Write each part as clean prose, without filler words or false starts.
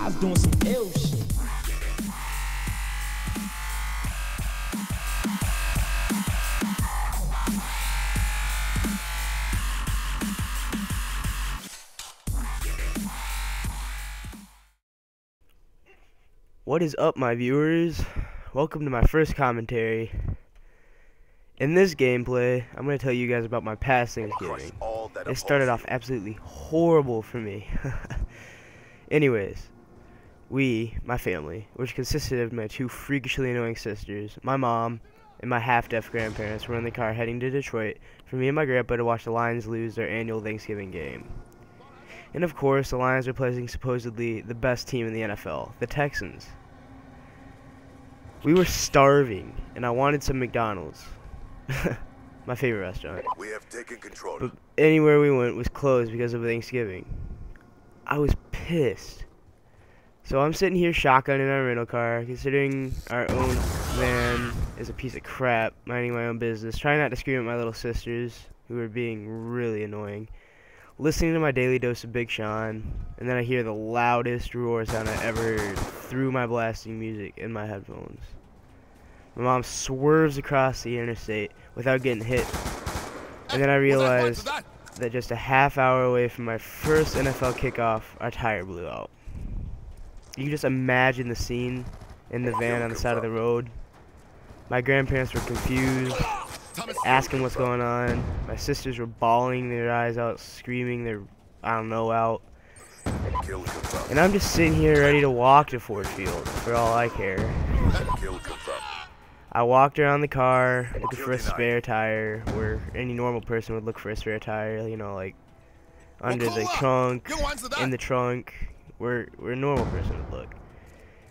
I was doing some ill shit. What is up, my viewers? Welcome to my first commentary. In this gameplay, I'm going to tell you guys about my past Thanksgiving. It started off absolutely horrible for me. Anyways, my family, which consisted of my two freakishly annoying sisters, my mom, and my half-deaf grandparents, were in the car heading to Detroit for me and my grandpa to watch the Lions lose their annual Thanksgiving game. And of course, the Lions are playing supposedly the best team in the NFL, the Texans. We were starving, and I wanted some McDonald's. My favorite restaurant. We have taken control. But anywhere we went was closed because of Thanksgiving. I was pissed. So I'm sitting here shotgun in our rental car, considering our own van is a piece of crap, minding my own business, trying not to scream at my little sisters, who are being really annoying. Listening to my daily dose of Big Sean, and then I hear the loudest roar sound I ever heard through my blasting music in my headphones. My mom swerves across the interstate without getting hit, and then I realized that just a half hour away from my first NFL kickoff, our tire blew out. You can just imagine the scene in the van on the side of the road. My grandparents were confused, asking what's going on. My sisters were bawling their eyes out, screaming their I don't know out. And I'm just sitting here ready to walk to Ford Field for all I care. I walked around the car looking for a spare tire, where any normal person would look for a spare tire, you know, like under the trunk, in the trunk, where a normal person would look.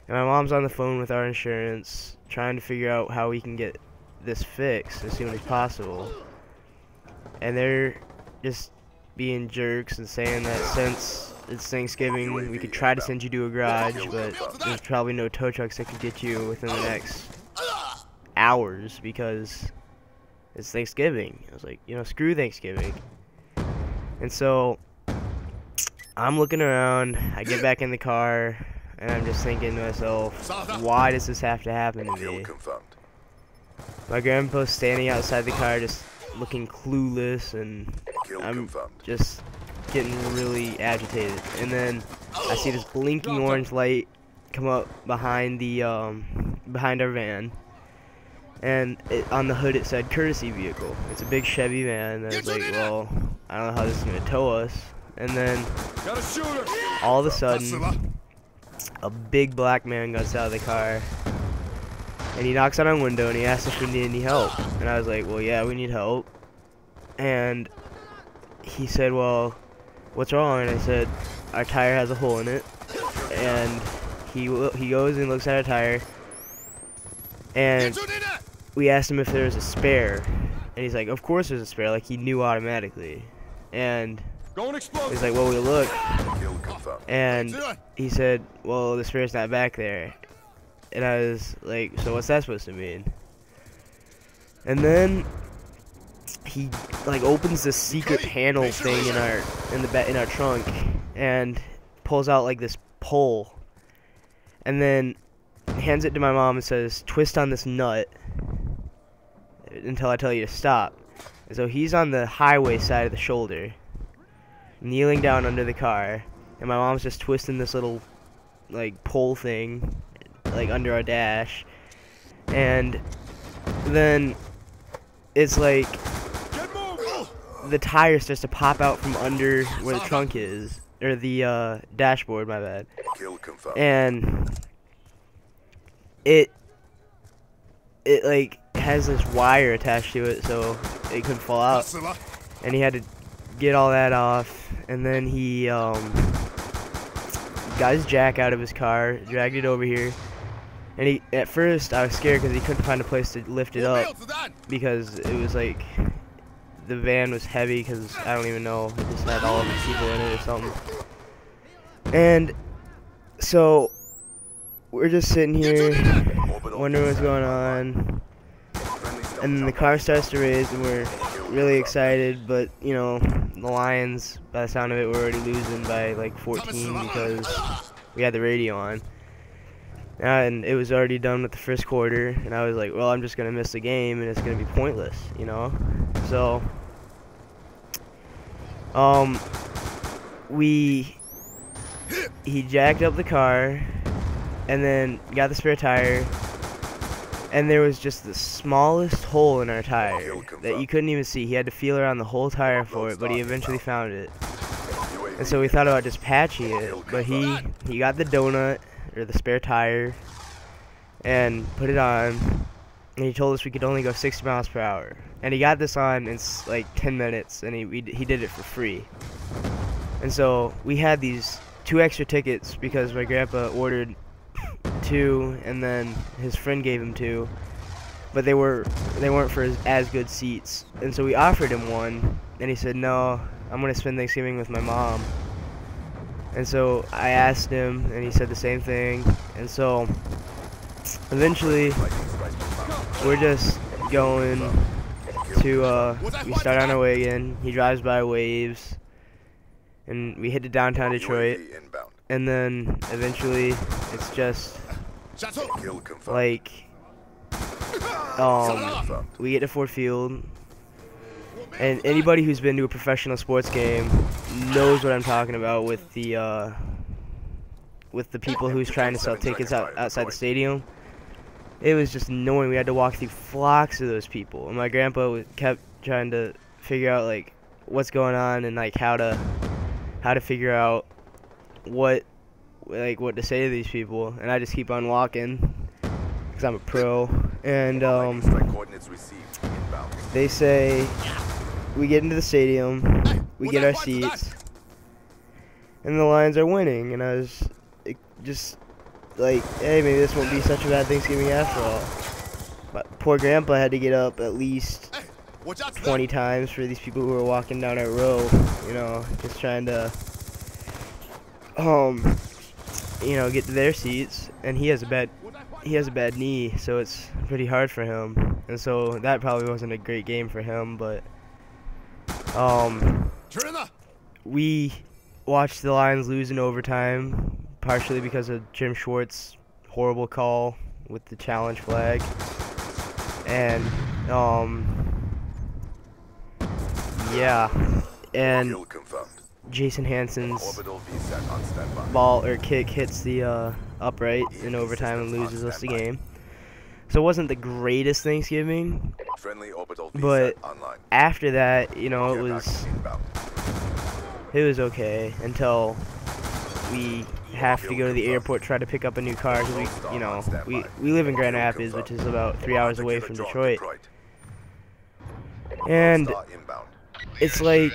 And my mom's on the phone with our insurance, trying to figure out how we can get this fixed as soon as possible. And they're just being jerks and saying that since it's Thanksgiving, we could try to send you to a garage, but there's probably no tow trucks that could get you within the next hours because it's Thanksgiving. I was like, you know, screw Thanksgiving. And so I'm looking around, I get back in the car, and I'm just thinking to myself, why does this have to happen to me? My grandpa's standing outside the car just looking clueless, and I'm just getting really agitated. And then I see this blinking orange light come up behind the behind our van, and on the hood it said courtesy vehicle. It's a big Chevy van, and I was like, well, I don't know how this is gonna tow us. And then all of a sudden, a big black man gets out of the car, and he knocks on our window and he asks if we need any help. And I was like, well, yeah, we need help. And he said, well, what's wrong? And I said, our tire has a hole in it. And he goes and looks at our tire, and we asked him if there was a spare, and he's like, of course there's a spare, like he knew automatically. And he's like, well, we looked, and he said, well, the spare's not back there. And I was like, so what's that supposed to mean? And then he like opens this secret panel thing in our trunk and pulls out like this pole, and then hands it to my mom and says, twist on this nut until I tell you to stop. And so he's on the highway side of the shoulder, kneeling down under the car, and my mom's just twisting this little like pole thing like under our dash. And then it's like the tire starts to pop out from under where the trunk is, or the dashboard, my bad. And it like has this wire attached to it so it couldn't fall out, and he had to get all that off. And then he got his jack out of his car, dragged it over here, and at first I was scared because he couldn't find a place to lift it up because it was like the van was heavy, because I don't even know, it just had all of the people in it or something. And so we're just sitting here wondering what's going on, and then the car starts to raise and we're really excited, but you know, the Lions, by the sound of it, were already losing by like 14 because we had the radio on, and it was already done with the first quarter, and I was like, well, I'm just gonna miss the game, and it's gonna be pointless, you know. So he jacked up the car, and then got the spare tire, and there was just the smallest hole in our tire that you couldn't even see. He had to feel around the whole tire for it, but he eventually found it. And so we thought about just patching it, but he got the donut, or the spare tire, and put it on, and he told us we could only go 60 miles per hour. And he got this on in like 10 minutes, and he did it for free. And so we had these 2 extra tickets because my grandpa ordered 2, and then his friend gave him 2, but they weren't for as good seats. And so we offered him one, and he said, no, I'm gonna spend Thanksgiving with my mom. And so I asked him, and he said the same thing. And so eventually we're just going to we start on our way again. He drives by, waves, and we hit to downtown Detroit. And then eventually it's just like we get to Ford Field, and anybody who's been to a professional sports game knows what I'm talking about with the people who's trying to sell tickets outside the stadium. It was just annoying. We had to walk through flocks of those people, and my grandpa kept trying to figure out like what's going on and like how to figure out what to say to these people, and I just keep on walking because I'm a pro. And they say we get into the stadium, we get our seats, and the Lions are winning, and I was just like, hey, maybe this won't be such a bad Thanksgiving after all. But poor grandpa had to get up at least 20 times for these people who were walking down our row, you know, just trying to you know, get to their seats. And he has a bad knee, so it's pretty hard for him, and so that probably wasn't a great game for him. But we watched the Lions lose in overtime, partially because of Jim Schwartz's horrible call with the challenge flag. And yeah, and Jason Hansen's ball or kick hits the upright in overtime and loses us the game. So it wasn't the greatest Thanksgiving, but after that, you know, it was okay until we have to go to the airport, try to pick up a new car, because we live in Grand Rapids, which is about 3 hours away from Detroit. And it's like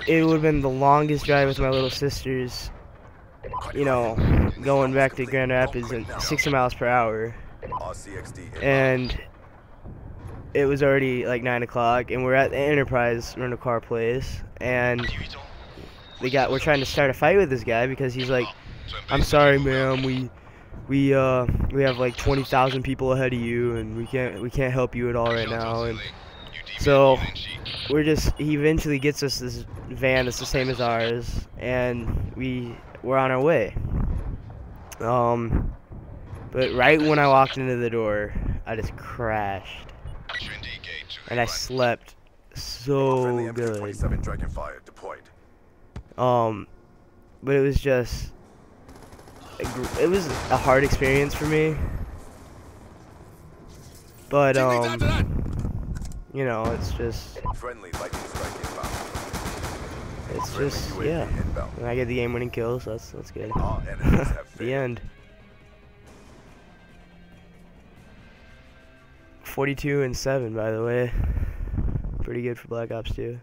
it would have been the longest drive with my little sisters, you know, going back to Grand Rapids at 60 miles per hour. And it was already like 9 o'clock, and we're at the Enterprise rental car place, and we're trying to start a fight with this guy because he's like, I'm sorry, ma'am, we have like 20,000 people ahead of you, and we can't help you at all right now. And so he eventually gets us this van that's the same as ours, and we're on our way. But right when I walked into the door, I just crashed, and I slept so good. But it was just, it was a hard experience for me. But you know, it's just yeah. And I get the game-winning kill, so that's good. The end. 42-7, by the way. Pretty good for Black Ops 2.